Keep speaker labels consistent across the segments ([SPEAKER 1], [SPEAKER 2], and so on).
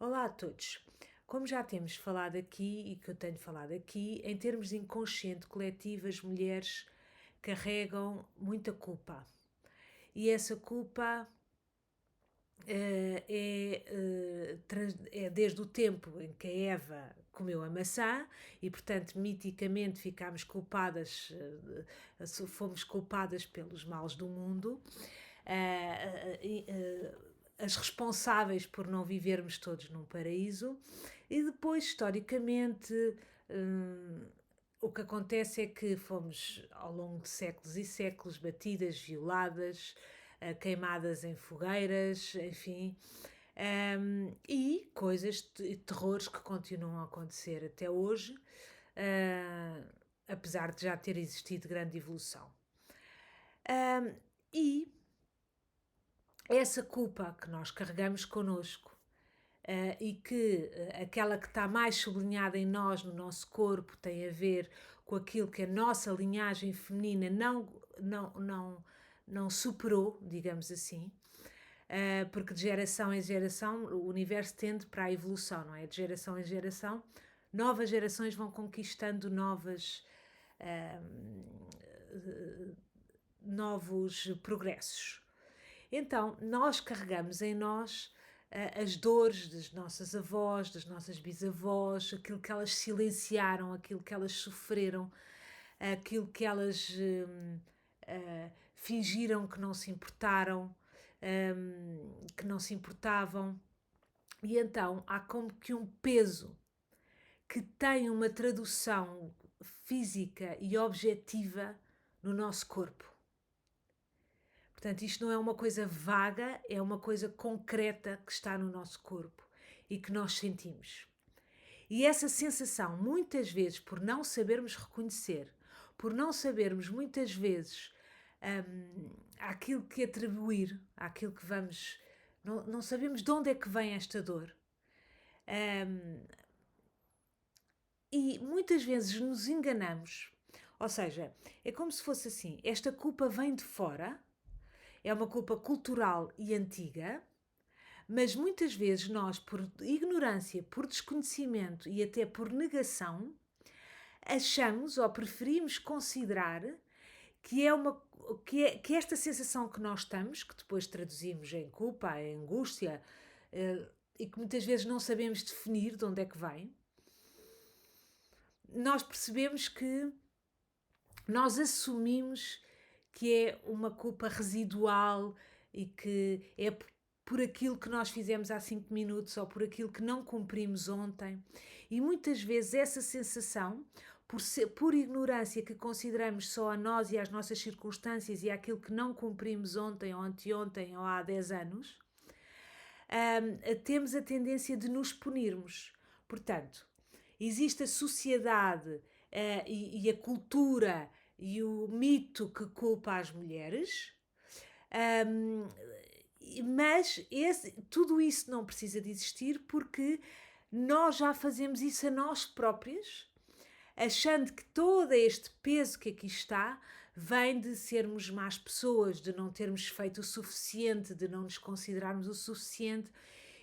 [SPEAKER 1] Olá a todos. Como já temos falado aqui e que eu tenho falado aqui, em termos de inconsciente coletivo, as mulheres carregam muita culpa. E essa culpa é desde o tempo em que a Eva comeu a maçã e, portanto, miticamente ficámos culpadas, fomos culpadas pelos males do mundo. As responsáveis por não vivermos todos num paraíso, e depois, historicamente, o que acontece é que fomos, ao longo de séculos e séculos, batidas, violadas, queimadas em fogueiras, enfim, e coisas, terrores que continuam a acontecer até hoje, apesar de já ter existido grande evolução. E essa culpa que nós carregamos connosco, e que aquela que está mais sublinhada em nós, no nosso corpo, tem a ver com aquilo que a nossa linhagem feminina não superou, digamos assim, porque de geração em geração o universo tende para a evolução, não é? De geração em geração, novas gerações vão conquistando novos progressos. Então, nós carregamos em nós as dores das nossas avós, das nossas bisavós, aquilo que elas silenciaram, aquilo que elas sofreram, aquilo que elas fingiram que não se importaram, que não se importavam. E então há como que um peso que tem uma tradução física e objetiva no nosso corpo. Portanto, isto não é uma coisa vaga, é uma coisa concreta que está no nosso corpo e que nós sentimos. E essa sensação, muitas vezes, por não sabermos reconhecer, por não sabermos muitas vezes aquilo que atribuir, aquilo que vamos. Não sabemos de onde é que vem esta dor. E muitas vezes nos enganamos. Ou seja, é como se fosse assim: esta culpa vem de fora, é uma culpa cultural e antiga, mas muitas vezes nós, por ignorância, por desconhecimento e até por negação, achamos ou preferimos considerar que é uma que esta sensação que nós estamos, que depois traduzimos em culpa, em angústia, e que muitas vezes não sabemos definir de onde é que vem, nós percebemos que nós assumimos que é uma culpa residual e que é por aquilo que nós fizemos há 5 minutos ou por aquilo que não cumprimos ontem. E muitas vezes essa sensação, por ignorância que consideramos só a nós e às nossas circunstâncias e àquilo que não cumprimos ontem ou anteontem ou há 10 anos, temos a tendência de nos punirmos. Portanto, existe a sociedade e a cultura e o mito que culpa as mulheres, mas tudo isso não precisa de existir porque nós já fazemos isso a nós próprias, achando que todo este peso que aqui está vem de sermos más pessoas, de não termos feito o suficiente, de não nos considerarmos o suficiente,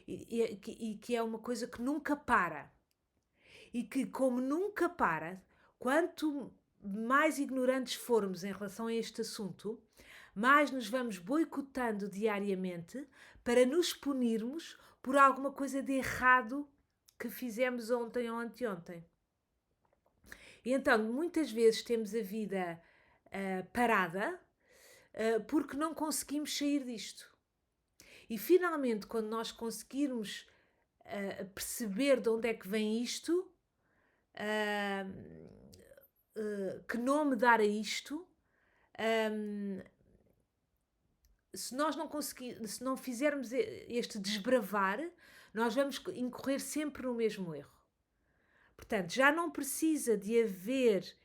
[SPEAKER 1] e que é uma coisa que nunca para. E que, como nunca para, quanto mais ignorantes formos em relação a este assunto, mais nos vamos boicotando diariamente para nos punirmos por alguma coisa de errado que fizemos ontem ou anteontem. E então, muitas vezes temos a vida parada porque não conseguimos sair disto. E finalmente, quando nós conseguirmos perceber de onde é que vem isto, que nome dar a isto, se nós não conseguir, se não fizermos este desbravar, nós vamos incorrer sempre no mesmo erro. Portanto, já não precisa de haver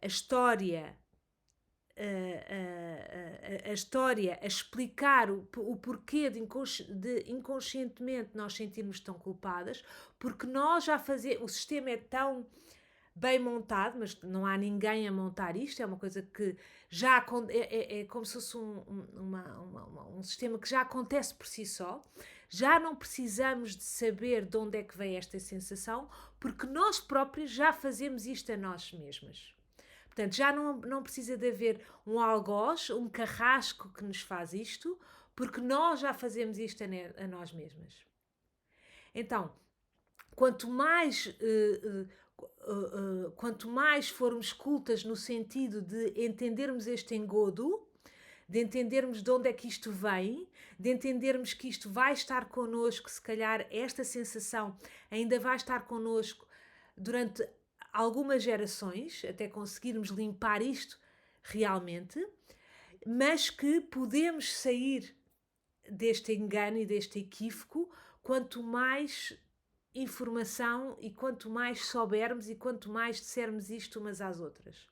[SPEAKER 1] a história a história a explicar o porquê de inconscientemente nós sentirmos tão culpadas, porque nós já fazemos, o sistema é tão bem montado, mas não há ninguém a montar isto, é uma coisa que já é como se fosse um sistema que já acontece por si só. Já não precisamos de saber de onde é que vem esta sensação, porque nós próprios já fazemos isto a nós mesmas. Portanto, já não precisa de haver um algoz, um carrasco que nos faz isto, porque nós já fazemos isto a nós mesmas. Então, quanto mais, quanto mais formos cultas no sentido de entendermos este engodo, de entendermos de onde é que isto vem, de entendermos que isto vai estar connosco, se calhar esta sensação ainda vai estar connosco durante algumas gerações, até conseguirmos limpar isto realmente, mas que podemos sair deste engano e deste equívoco quanto mais informação e quanto mais soubermos e quanto mais dissermos isto umas às outras.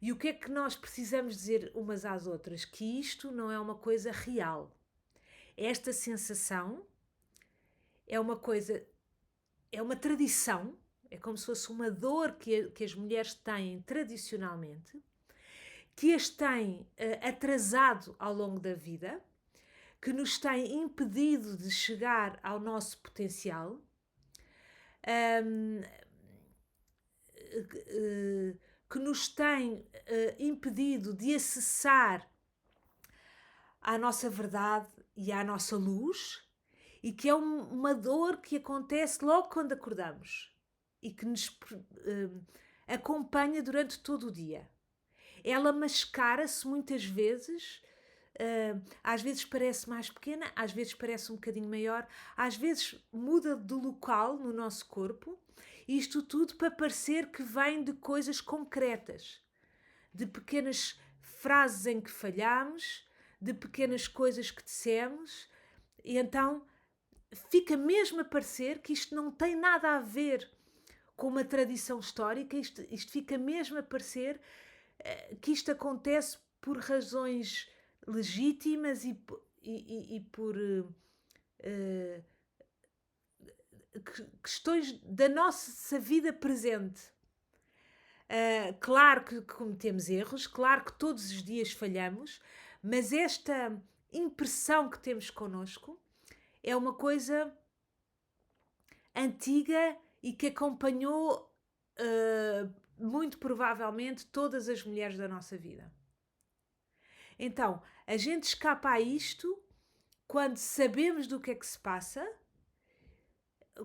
[SPEAKER 1] E o que é que nós precisamos dizer umas às outras? Que isto não é uma coisa real. Esta sensação é uma coisa, é uma tradição, é como se fosse uma dor que as mulheres têm tradicionalmente, que as tem atrasado ao longo da vida, que nos tem impedido de chegar ao nosso potencial, que nos tem impedido de acessar à nossa verdade e à nossa luz, e que é uma dor que acontece logo quando acordamos e que nos acompanha durante todo o dia. Ela mascara-se muitas vezes, às vezes parece mais pequena, às vezes parece um bocadinho maior, às vezes muda de local no nosso corpo, isto tudo para parecer que vem de coisas concretas, de pequenas frases em que falhamos, de pequenas coisas que dissemos, e então fica mesmo a parecer que isto não tem nada a ver com uma tradição histórica, isto fica mesmo a parecer que isto acontece por razões legítimas e por questões da nossa vida presente. Claro que cometemos erros, claro que todos os dias falhamos, mas esta impressão que temos connosco é uma coisa antiga e que acompanhou muito provavelmente todas as mulheres da nossa vida. Então, a gente escapa a isto quando sabemos do que é que se passa,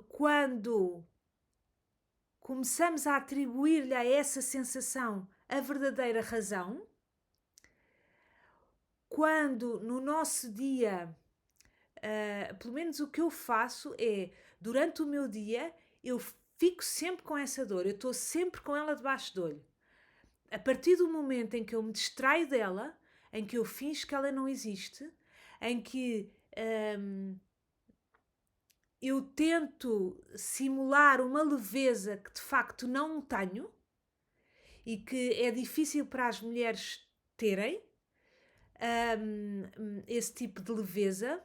[SPEAKER 1] quando começamos a atribuir-lhe a essa sensação a verdadeira razão, quando no nosso dia, pelo menos o que eu faço é, durante o meu dia, eu fico sempre com essa dor, eu estou sempre com ela debaixo do olho. A partir do momento em que eu me distraio dela, em que eu finjo que ela não existe, em que eu tento simular uma leveza que de facto não tenho e que é difícil para as mulheres terem, esse tipo de leveza.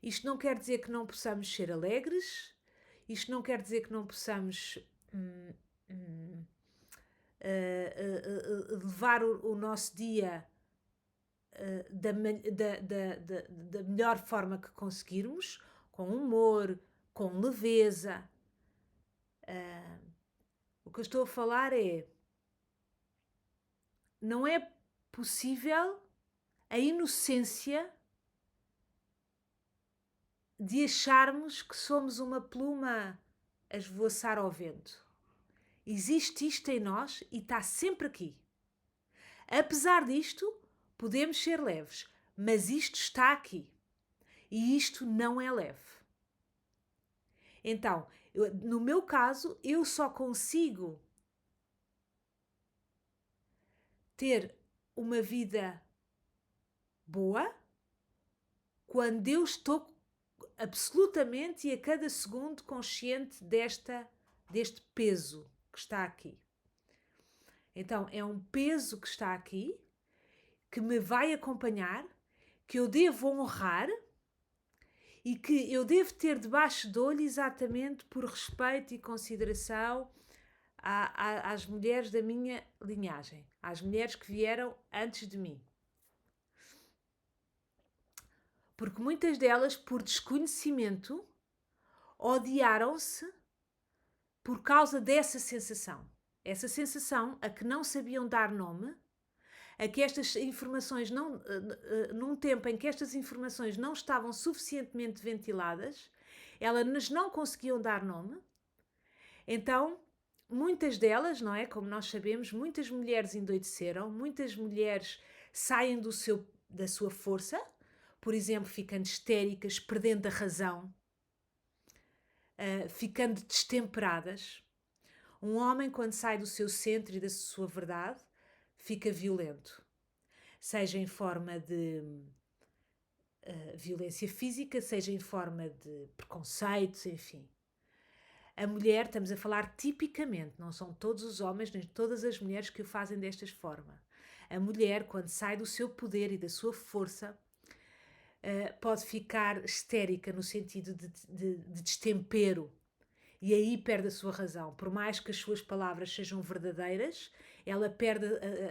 [SPEAKER 1] Isto não quer dizer que não possamos ser alegres, isto não quer dizer que não possamos levar o nosso dia da melhor forma que conseguirmos, com humor, com leveza. O que eu estou a falar é: não é possível a inocência de acharmos que somos uma pluma a esvoaçar ao vento. Existe isto em nós e está sempre aqui. Apesar disto, podemos ser leves, mas isto está aqui. E isto não é leve. Então, no meu caso, eu só consigo ter uma vida boa quando eu estou absolutamente e a cada segundo consciente deste peso que está aqui. Então, é um peso que está aqui, que me vai acompanhar, que eu devo honrar e que eu devo ter debaixo de olho exatamente por respeito e consideração às mulheres da minha linhagem, às mulheres que vieram antes de mim. Porque muitas delas, por desconhecimento, odiaram-se por causa dessa sensação. Essa sensação a que não sabiam dar nome, a que estas informações não, num tempo em que estas informações não estavam suficientemente ventiladas, elas não conseguiam dar nome. Então, muitas delas, não é? Como nós sabemos, muitas mulheres endoideceram, muitas mulheres saem da sua força, por exemplo, ficando histéricas, perdendo a razão, ficando destemperadas. Um homem, quando sai do seu centro e da sua verdade, fica violento. Seja em forma de violência física, seja em forma de preconceitos, enfim. A mulher, estamos a falar tipicamente, não são todos os homens, nem todas as mulheres que o fazem desta forma. A mulher, quando sai do seu poder e da sua força, pode ficar histérica no sentido de destempero, e aí perde a sua razão. Por mais que as suas palavras sejam verdadeiras, ela perde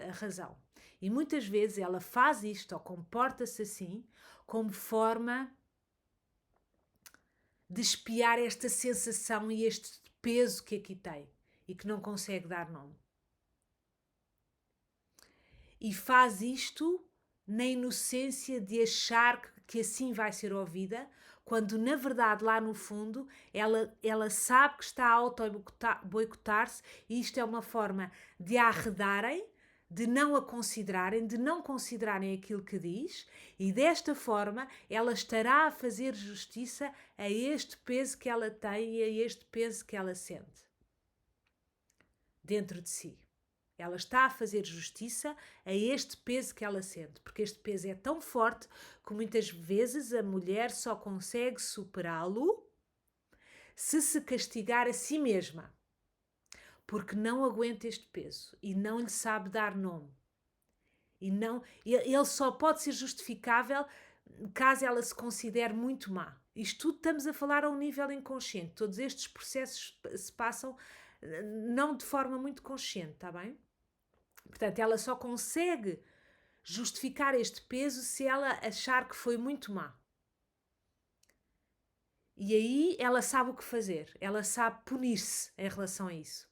[SPEAKER 1] a razão. E muitas vezes ela faz isto ou comporta-se assim como forma de espiar esta sensação e este peso que aqui tem e que não consegue dar nome. E faz isto na inocência de achar que assim vai ser ouvida, quando na verdade lá no fundo ela sabe que está a auto-boicotar-se, e isto é uma forma de a arredarem, de não a considerarem, de não considerarem aquilo que diz, e desta forma ela estará a fazer justiça a este peso que ela tem e a este peso que ela sente dentro de si. Ela está a fazer justiça a este peso que ela sente, porque este peso é tão forte que muitas vezes a mulher só consegue superá-lo se castigar a si mesma, porque não aguenta este peso e não lhe sabe dar nome. Ele só pode ser justificável caso ela se considere muito má. Isto tudo estamos a falar a um nível inconsciente. Todos estes processos se passam não de forma muito consciente, está bem? Portanto, ela só consegue justificar este peso se ela achar que foi muito má. E aí ela sabe o que fazer. Ela sabe punir-se em relação a isso.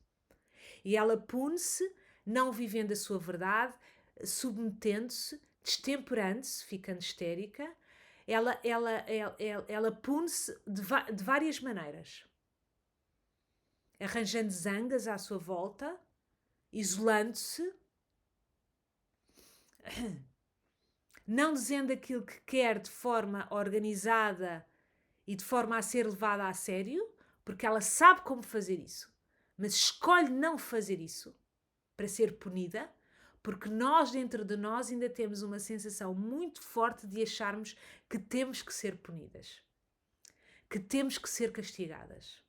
[SPEAKER 1] E ela pune-se não vivendo a sua verdade, submetendo-se, destemperando-se, ficando histérica. Ela pune-se de várias maneiras. Arranjando zangas à sua volta, isolando-se, não dizendo aquilo que quer de forma organizada e de forma a ser levada a sério, porque ela sabe como fazer isso, mas escolhe não fazer isso para ser punida, porque nós, dentro de nós, ainda temos uma sensação muito forte de acharmos que temos que ser punidas, que temos que ser castigadas.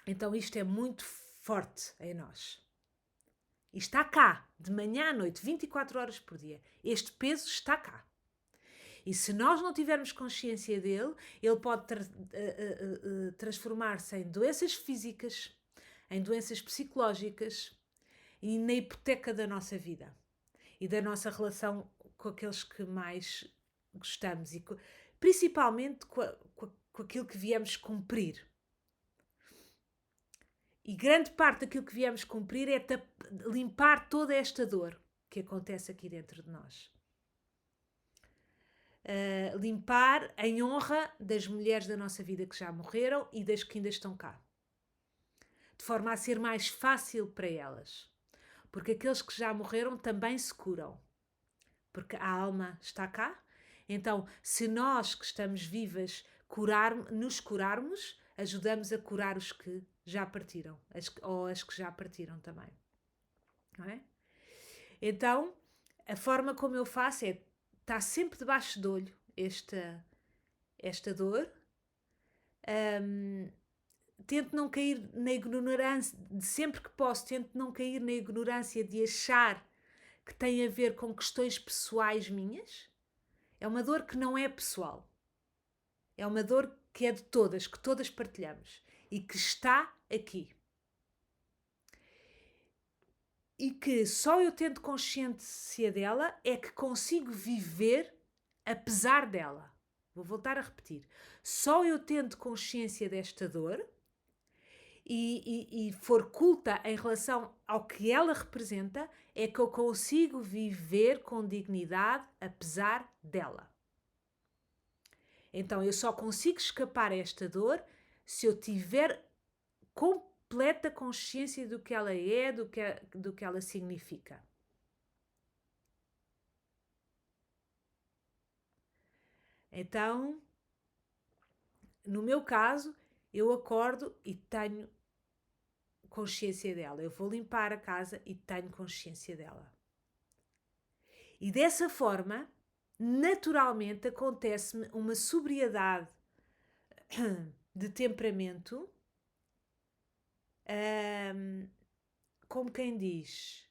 [SPEAKER 1] Então isto é muito forte em nós. E está cá, de manhã à noite, 24 horas por dia. Este peso está cá. E se nós não tivermos consciência dele, ele pode transformar-se em doenças físicas, em doenças psicológicas e na hipoteca da nossa vida e da nossa relação com aqueles que mais gostamos e principalmente com aquilo que viemos cumprir. E grande parte daquilo que viemos cumprir é limpar toda esta dor que acontece aqui dentro de nós. Limpar em honra das mulheres da nossa vida que já morreram e das que ainda estão cá. De forma a ser mais fácil para elas. Porque aqueles que já morreram também se curam. Porque a alma está cá. Então, se nós que estamos vivas nos curarmos, ajudamos a curar os que já partiram, ou as que já partiram também. Não é? Então, a forma como eu faço é estar sempre debaixo de olho esta dor. Tento não cair na ignorância, de sempre que posso, tento não cair na ignorância de achar que tem a ver com questões pessoais minhas. É uma dor que não é pessoal. É uma dor que é de todas, que todas partilhamos e que está aqui. E que só eu tendo consciência dela é que consigo viver apesar dela. Vou voltar a repetir. Só eu tendo consciência desta dor e for culta em relação ao que ela representa, é que eu consigo viver com dignidade apesar dela. Então eu só consigo escapar a esta dor se eu tiver completa consciência do que ela é, do que ela significa. Então, no meu caso, eu acordo e tenho consciência dela. Eu vou limpar a casa e tenho consciência dela. E dessa forma, naturalmente, acontece-me uma sobriedade de temperamento, como quem diz,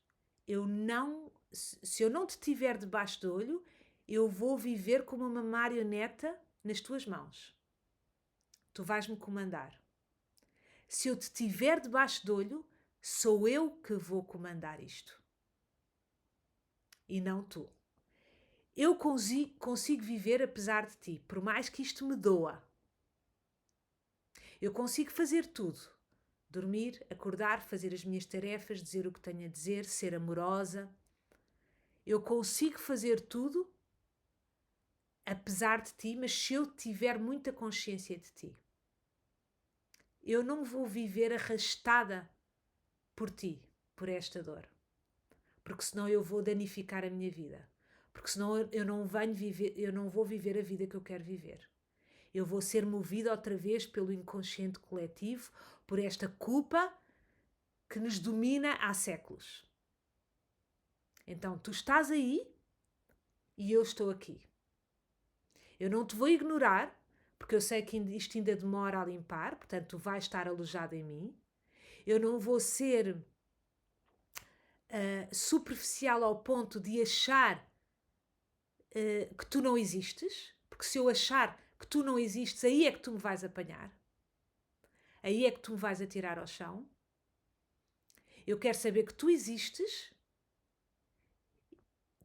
[SPEAKER 1] se eu não te tiver debaixo do olho, eu vou viver como uma marioneta nas tuas mãos. Tu vais-me comandar. Se eu te tiver debaixo do olho, sou eu que vou comandar isto. E não tu. Eu consigo viver apesar de ti, por mais que isto me doa. Eu consigo fazer tudo. Dormir, acordar, fazer as minhas tarefas, dizer o que tenho a dizer, ser amorosa. Eu consigo fazer tudo apesar de ti, mas se eu tiver muita consciência de ti. Eu não vou viver arrastada por ti, por esta dor. Porque senão eu vou danificar a minha vida. Porque senão eu não vou viver a vida que eu quero viver. Eu vou ser movida outra vez pelo inconsciente coletivo, por esta culpa que nos domina há séculos. Então, tu estás aí e eu estou aqui. Eu não te vou ignorar, porque eu sei que isto ainda demora a limpar, portanto, tu vais estar alojado em mim. Eu não vou ser superficial ao ponto de achar que tu não existes, porque se eu achar que tu não existes, aí é que tu me vais apanhar. Aí é que tu me vais atirar ao chão. Eu quero saber que tu existes,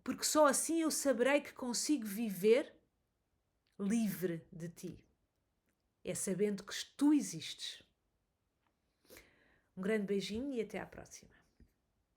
[SPEAKER 1] porque só assim eu saberei que consigo viver livre de ti. É sabendo que tu existes. Um grande beijinho e até à próxima.